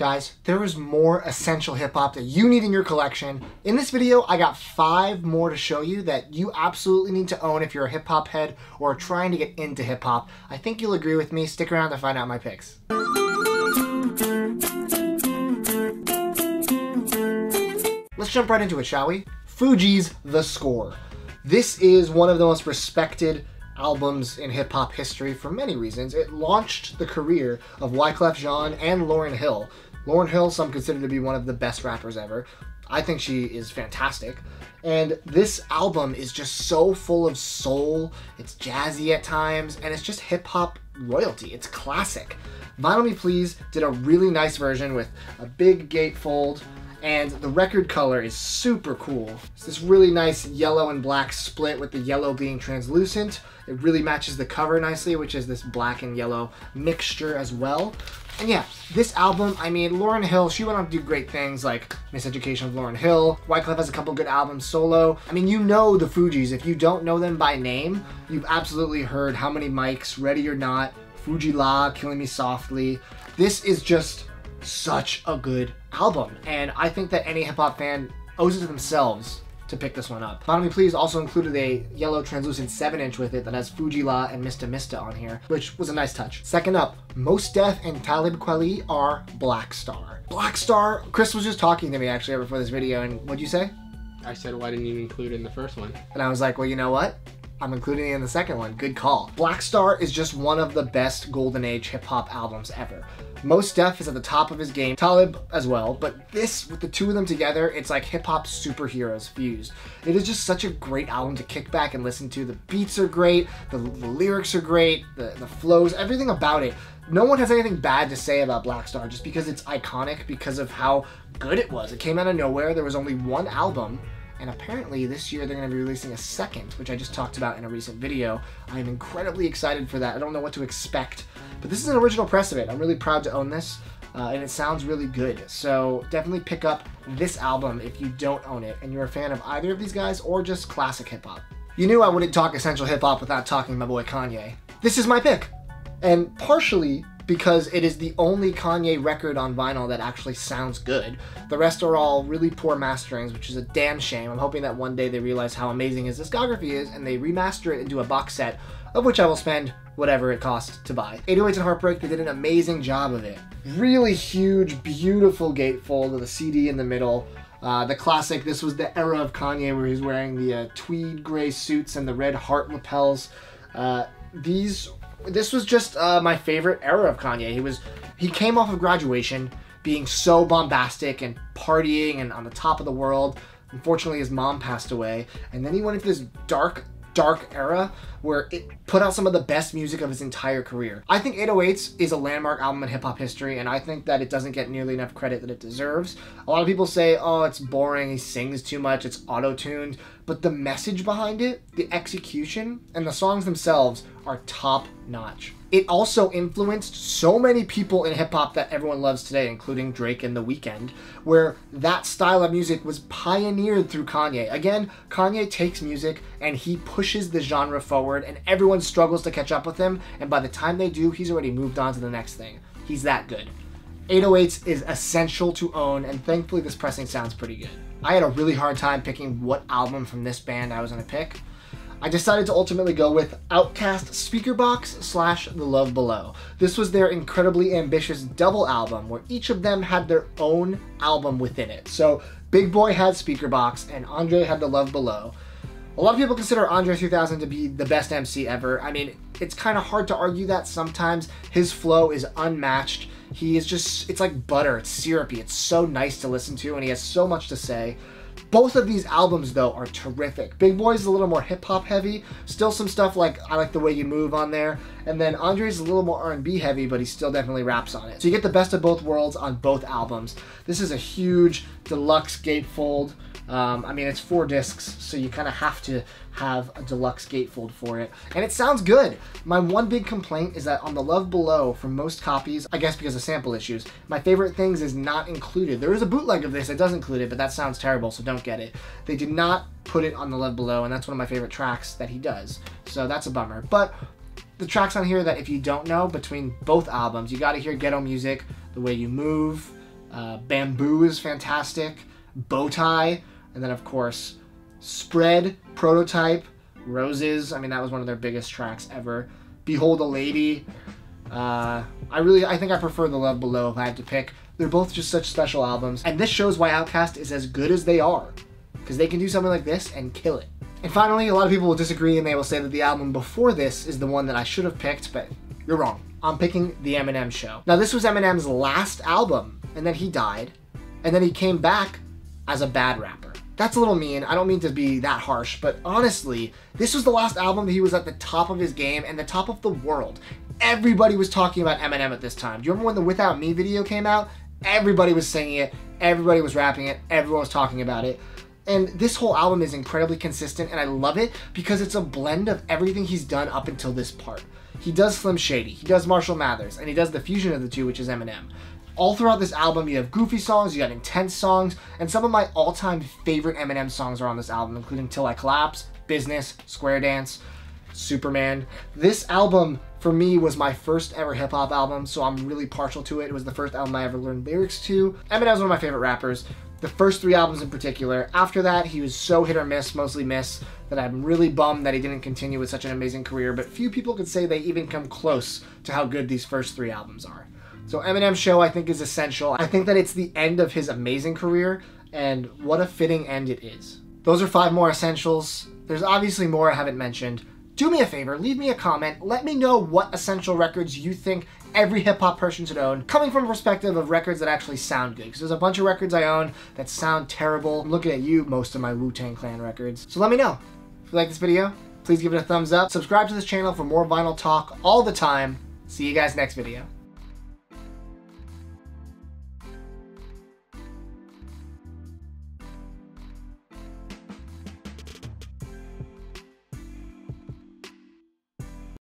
Guys, there is more essential hip-hop that you need in your collection. In this video, I got 5 more to show you that you absolutely need to own if you're a hip-hop head or trying to get into hip-hop. I think you'll agree with me. Stick around to find out my picks. Let's jump right into it, shall we? Fugees' The Score. This is one of the most respected albums in hip-hop history for many reasons. It launched the career of Wyclef Jean and Lauryn Hill. Lauryn Hill, some consider to be one of the best rappers ever. I think she is fantastic. And this album is just so full of soul, it's jazzy at times, and it's just hip-hop royalty. It's classic. Vinyl Me Please did a really nice version with a big gatefold, and the record color is super cool. It's this really nice yellow and black split with the yellow being translucent. It really matches the cover nicely, which is this black and yellow mixture as well. And yeah, this album, I mean, Lauryn Hill, she went on to do great things like Miseducation of Lauryn Hill. Wyclef has a couple good albums solo. I mean, you know the Fugees. If you don't know them by name, you've absolutely heard How Many Mics, Ready or Not, Fuji La, Killing Me Softly. This is just such a good album, and I think that any hip-hop fan owes it to themselves to pick this one up. Vinyl Me Please also included a yellow translucent 7-inch with it that has Fuji La and Mista Mista on here, which was a nice touch. Second up, Mos Def and Talib Kweli are Black Star. Black Star, Chris was just talking to me actually before this video, and what'd you say? I said, why didn't you include it in the first one? And I was like, well, you know what? I'm including it in the second one. Good call. Black Star is just one of the best golden age hip-hop albums ever. Mos Def is at the top of his game, Talib as well, but this, with the two of them together, it's like hip-hop superheroes fused. It is just such a great album to kick back and listen to. The beats are great, the lyrics are great, the flows, everything about it. No one has anything bad to say about Black Star just because it's iconic, because of how good it was. It came out of nowhere, there was only one album, and apparently this year they're going to be releasing a second, which I just talked about in a recent video. I am incredibly excited for that. I don't know what to expect, but this is an original press of it. I'm really proud to own this, and it sounds really good. So definitely pick up this album if you don't own it, and you're a fan of either of these guys or just classic hip-hop. You knew I wouldn't talk essential hip-hop without talking my boy Kanye. This is my pick, and partially because it is the only Kanye record on vinyl that actually sounds good. The rest are all really poor masterings, which is a damn shame. I'm hoping that one day they realize how amazing his discography is and they remaster it into a box set, of which I will spend whatever it costs to buy. 808s and Heartbreak, they did an amazing job of it. Really huge, beautiful gatefold with a CD in the middle. The classic, this was the era of Kanye where he's wearing the tweed gray suits and the red heart lapels. This was just my favorite era of Kanye. He came off of Graduation being so bombastic and partying and on the top of the world. Unfortunately, his mom passed away, and then he went into this dark era where it put out some of the best music of his entire career. I think 808s is a landmark album in hip-hop history, and I think that it doesn't get nearly enough credit that it deserves. A lot of people say, oh, it's boring, he sings too much, it's auto-tuned, but the message behind it, the execution, and the songs themselves are top-notch. It also influenced so many people in hip-hop that everyone loves today, including Drake and The Weeknd, where that style of music was pioneered through Kanye. Again, Kanye takes music and he pushes the genre forward, and everyone struggles to catch up with him, and by the time they do, he's already moved on to the next thing. He's that good. 808s is essential to own, and thankfully this pressing sounds pretty good. I had a really hard time picking what album from this band I was going to pick. I decided to ultimately go with Outkast Speakerboxx / The Love Below. This was their incredibly ambitious double album where each of them had their own album within it. So Big Boy had Speakerboxx and Andre had The Love Below. A lot of people consider Andre 3000 to be the best MC ever. I mean, it's kind of hard to argue that sometimes. His flow is unmatched. He is just, it's like butter, it's syrupy, it's so nice to listen to, and he has so much to say. Both of these albums, though, are terrific. Big Boy's a little more hip-hop heavy, still some stuff like I Like the Way You Move on there, and then Andre's a little more R&B heavy, but he still definitely raps on it. So you get the best of both worlds on both albums. This is a huge deluxe gatefold. I mean, it's 4 discs, so you kind of have to have a deluxe gatefold for it. And it sounds good. My one big complaint is that on The Love Below, for most copies, I guess because of sample issues, My Favorite Things is not included. There is a bootleg of this that does include it, but that sounds terrible, so don't get it. They did not put it on The Love Below, and that's one of my favorite tracks that he does. So that's a bummer. But the tracks on here that if you don't know, between both albums, you gotta hear Ghetto Music, The Way You Move, Bamboo is fantastic. Bowtie, and then of course Spread, Prototype, Roses. I mean, that was one of their biggest tracks ever. Behold a Lady. I think I prefer The Love Below if I had to pick. They're both just such special albums, and this shows why Outkast is as good as they are, because they can do something like this and kill it. And finally, a lot of people will disagree and they will say that the album before this is the one that I should have picked, but you're wrong. I'm picking The Eminem Show. Now, this was Eminem's last album, and then he died, and then he came back as a bad rapper. That's a little mean. I don't mean to be that harsh, but honestly, this was the last album that he was at the top of his game and the top of the world. Everybody was talking about Eminem at this time. Do you remember when the Without Me video came out? Everybody was singing it, everybody was rapping it, everyone was talking about it. And this whole album is incredibly consistent, and I love it because it's a blend of everything he's done up until this part. He does Slim Shady, he does Marshall Mathers, and he does the fusion of the two, which is Eminem. All throughout this album, you have goofy songs, you got intense songs, and some of my all-time favorite Eminem songs are on this album, including Till I Collapse, Business, Square Dance, Superman. This album, for me, was my first ever hip-hop album, so I'm really partial to it. It was the first album I ever learned lyrics to. Eminem's one of my favorite rappers. The first 3 albums in particular. After that, he was so hit or miss, mostly miss, that I'm really bummed that he didn't continue with such an amazing career, but few people could say they even come close to how good these first 3 albums are. So Eminem Show, I think, is essential. I think that it's the end of his amazing career, and what a fitting end it is. Those are 5 more essentials. There's obviously more I haven't mentioned. Do me a favor, leave me a comment, let me know what essential records you think every hip-hop person should own, coming from a perspective of records that actually sound good, because there's a bunch of records I own that sound terrible. I'm looking at you, most of my Wu-Tang Clan records. So let me know. If you like this video, please give it a thumbs up. Subscribe to this channel for more vinyl talk all the time. See you guys next video.